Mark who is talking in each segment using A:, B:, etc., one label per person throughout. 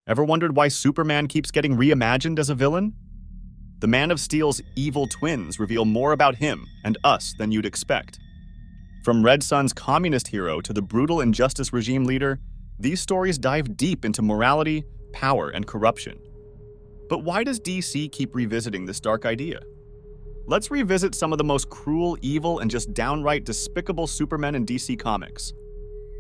A: Ever wondered why Superman keeps getting reimagined as a villain? The Man of Steel's evil twins reveal more about him and us than you'd expect. From Red Sun's communist hero to the brutal injustice regime leader, these stories dive deep into morality, power, and corruption. But why does DC keep revisiting this dark idea? Let's revisit some of the most cruel, evil, and just downright despicable Supermen in DC Comics.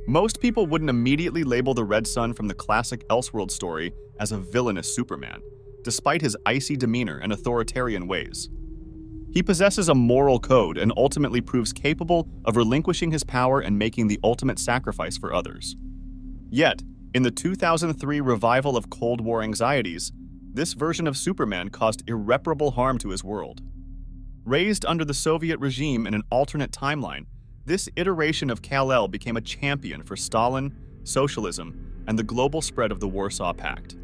A: Most people wouldn't immediately label the Red Sun from the classic Elseworld story as a villainous Superman, despite his icy demeanor and authoritarian ways. He possesses a moral code and ultimately proves capable of relinquishing his power and making the ultimate sacrifice for others. Yet, in the 2003 revival of Cold War anxieties, this version of Superman caused irreparable harm to his world. Raised under the Soviet regime in an alternate timeline, this iteration of Kal-El became a champion for Stalin, socialism, and the global spread of the Warsaw Pact.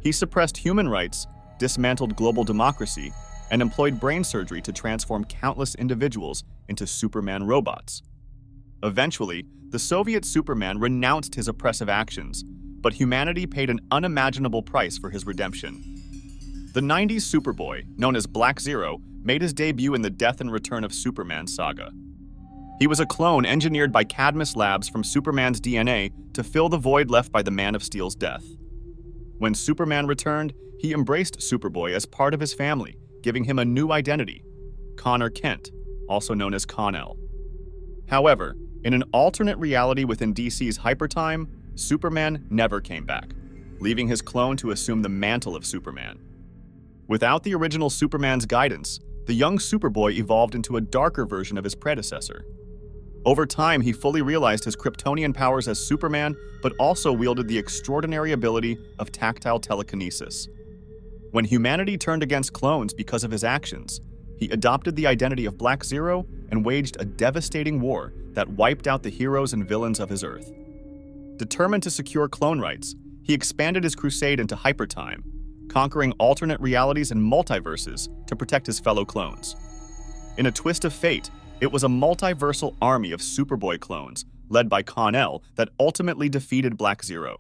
A: He suppressed human rights, dismantled global democracy, and employed brain surgery to transform countless individuals into Superman robots. Eventually, the Soviet Superman renounced his oppressive actions, but humanity paid an unimaginable price for his redemption. The 90s Superboy, known as Black Zero, made his debut in the Death and Return of Superman saga. He was a clone engineered by Cadmus Labs from Superman's DNA to fill the void left by the Man of Steel's death. When Superman returned, he embraced Superboy as part of his family, giving him a new identity, Connor Kent, also known as Kon-El. However, in an alternate reality within DC's Hypertime, Superman never came back, leaving his clone to assume the mantle of Superman. Without the original Superman's guidance, the young Superboy evolved into a darker version of his predecessor. Over time, he fully realized his Kryptonian powers as Superman, but also wielded the extraordinary ability of tactile telekinesis. When humanity turned against clones because of his actions, he adopted the identity of Black Zero and waged a devastating war that wiped out the heroes and villains of his Earth. Determined to secure clone rights, he expanded his crusade into Hypertime, conquering alternate realities and multiverses to protect his fellow clones. In a twist of fate, it was a multiversal army of Superboy clones, led by Kon-El, that ultimately defeated Black Zero.